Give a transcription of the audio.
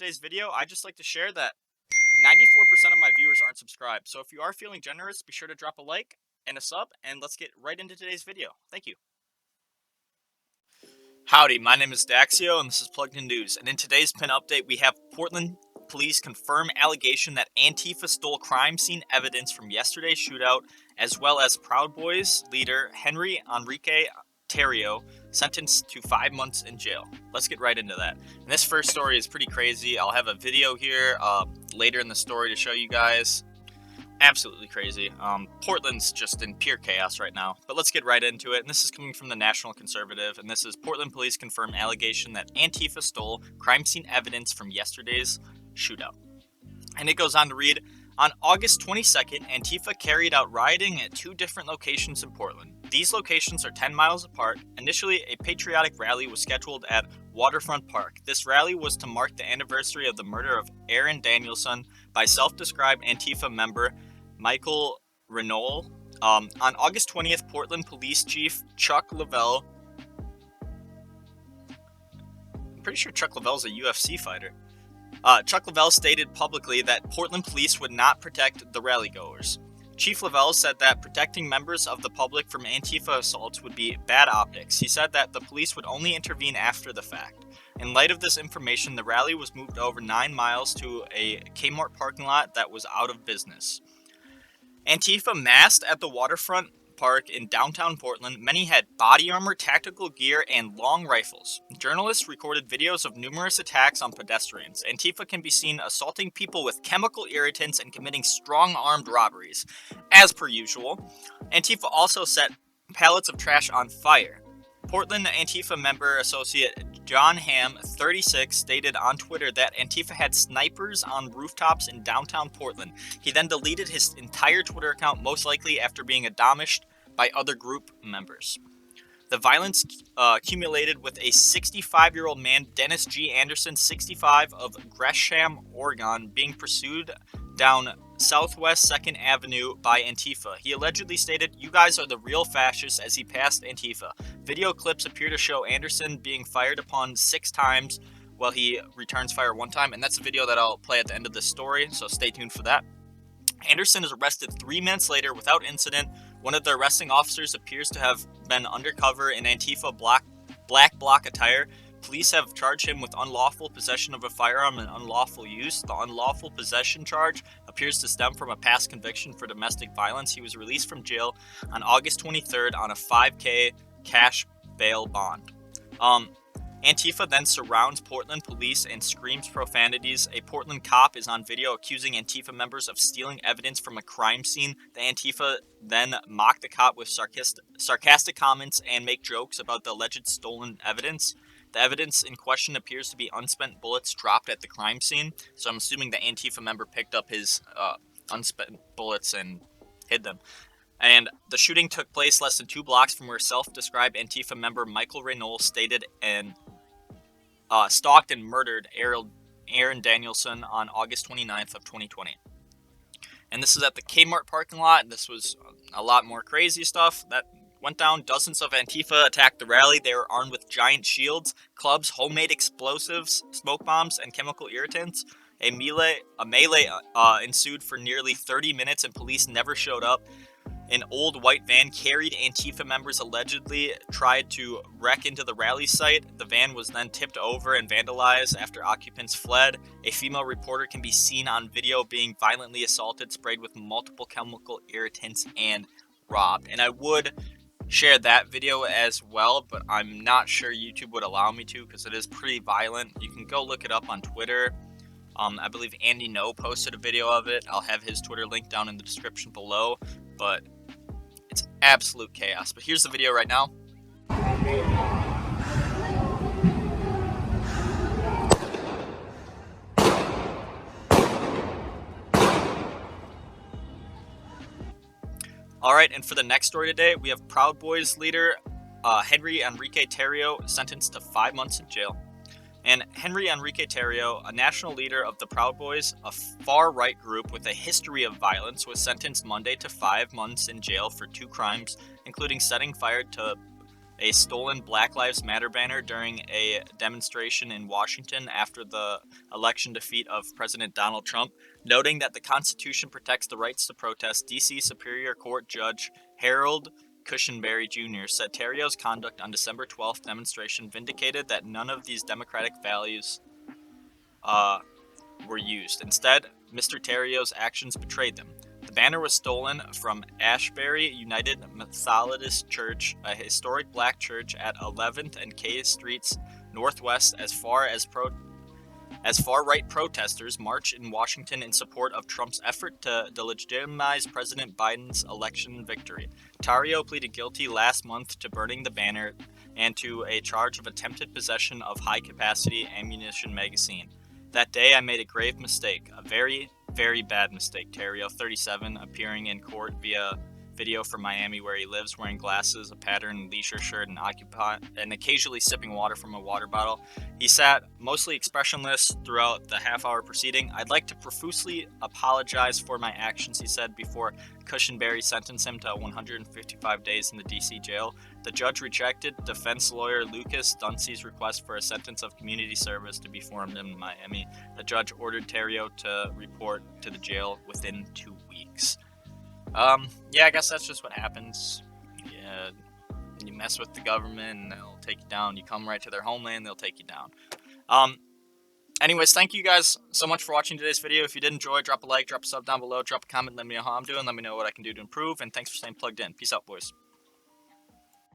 today's video, I'd just like to share that 94% of my viewers aren't subscribed. So if you are feeling generous, be sure to drop a like and a sub, and let's get right into today's video. Thank you. Howdy, my name is Daxio, and this is Plugged In News. And in today's pin update, we have Portland police confirm allegation that Antifa stole crime scene evidence from yesterday's shootout, as well as Proud Boys leader Henry Enrique Tarrio sentenced to 5 months in jail. Let's get right into that. And this first story is pretty crazy. I'll have a video here later in the story to show you guys. Absolutely crazy. Portland's just in pure chaos right now. But let's get right into it. And this is coming from the National Conservative. And this is Portland police confirm allegation that Antifa stole crime scene evidence from yesterday's shootout. And it goes on to read, on August 22nd, Antifa carried out rioting at 2 different locations in Portland. These locations are 10 miles apart. Initially, a patriotic rally was scheduled at Waterfront Park. This rally was to mark the anniversary of the murder of Aaron Danielson by self-described Antifa member Michael Renault. On August 20th, Portland Police Chief Chuck Lavelle, I'm pretty sure Chuck Lavelle's a UFC fighter. Chuck Lavelle stated publicly that Portland police would not protect the rallygoers. Chief Lavelle said that protecting members of the public from Antifa assaults would be bad optics. He said that the police would only intervene after the fact. In light of this information, the rally was moved over 9 miles to a Kmart parking lot that was out of business. Antifa massed at the Waterfront Park in downtown Portland. Many had body armor, tactical gear, and long rifles. Journalists recorded videos of numerous attacks on pedestrians. Antifa can be seen assaulting people with chemical irritants and committing strong-armed robberies. As per usual, Antifa also set pallets of trash on fire. Portland Antifa member associate John Hamm, 36, stated on Twitter that Antifa had snipers on rooftops in downtown Portland. He then deleted his entire Twitter account, most likely after being admonished by other group members. The violence accumulated with a 65-year-old man, Dennis G. Anderson, 65, of Gresham, Oregon, being pursued down Southwest 2nd Avenue by Antifa. He allegedly stated, "You guys are the real fascists," as he passed Antifa. Video clips appear to show Anderson being fired upon 6 times while he returns fire 1 time, and that's a video that I'll play at the end of this story, so stay tuned for that. Anderson is arrested 3 minutes later without incident. One of the arresting officers appears to have been undercover in Antifa black bloc attire. Police have charged him with unlawful possession of a firearm and unlawful use. The unlawful possession charge appears to stem from a past conviction for domestic violence. He was released from jail on August 23rd on a $5,000 cash bail bond. Antifa then surrounds Portland police and screams profanities. A Portland cop is on video accusing Antifa members of stealing evidence from a crime scene. The Antifa then mock the cop with sarcastic comments and make jokes about the alleged stolen evidence. The evidence in question appears to be unspent bullets dropped at the crime scene, so I'm assuming the Antifa member picked up his unspent bullets and hid them. And the shooting took place less than 2 blocks from where self-described Antifa member Michael Renault stated and stalked and murdered Aaron Danielson on August 29th of 2020. And this is at the Kmart parking lot. This was a lot more crazy stuff that went down. Dozens of Antifa attacked the rally. They were armed with giant shields, clubs, homemade explosives, smoke bombs, and chemical irritants. A melee ensued for nearly 30 minutes, and police never showed up. An old white van carried Antifa members allegedly tried to wreck into the rally site. The van was then tipped over and vandalized after occupants fled. A female reporter can be seen on video being violently assaulted, sprayed with multiple chemical irritants, and robbed. And I would share that video as well, but I'm not sure YouTube would allow me to because it is pretty violent. You can go look it up on Twitter. I believe Andy No posted a video of it. I'll have his Twitter link down in the description below, but it's absolute chaos. But here's the video right now. Alright, and for the next story today, we have Proud Boys leader Henry Enrique Tarrio sentenced to 5 months in jail. And Henry Enrique Tarrio, a national leader of the Proud Boys, a far-right group with a history of violence, was sentenced Monday to 5 months in jail for 2 crimes, including setting fire to a stolen Black Lives Matter banner during a demonstration in Washington after the election defeat of President Donald Trump. Noting that the Constitution protects the rights to protest, D.C. Superior Court Judge Harold Cushenberry Jr. said Tarrio's conduct on December 12th demonstration vindicated that none of these democratic values were used. Instead, Mr. Tarrio's actions betrayed them. The banner was stolen from Ashbury United Methodist Church, a historic black church at 11th and K Streets Northwest, as far-right protesters march in Washington in support of Trump's effort to delegitimize President Biden's election victory. Tarrio pleaded guilty last month to burning the banner and to a charge of attempted possession of high-capacity ammunition magazine. That day, I made a grave mistake, a very, very bad mistake, Tarrio, 37, appearing in court via video from Miami where he lives, wearing glasses, a patterned leisure shirt, and occasionally sipping water from a water bottle. He sat mostly expressionless throughout the half-hour proceeding. I'd like to profusely apologize for my actions, he said, before Cushenberry sentenced him to 155 days in the D.C. jail. The judge rejected defense lawyer Lucas Duncey's request for a sentence of community service to be formed in Miami. The judge ordered Tarrio to report to the jail within 2 weeks. Yeah, I guess that's just what happens. Yeah, you mess with the government and they'll take you down. You come right to their homeland, they'll take you down. Anyways, thank you guys so much for watching today's video. If you did enjoy, drop a like, drop a sub down below, drop a comment, let me know how I'm doing, let me know what I can do to improve, and thanks for staying plugged in. Peace out, boys.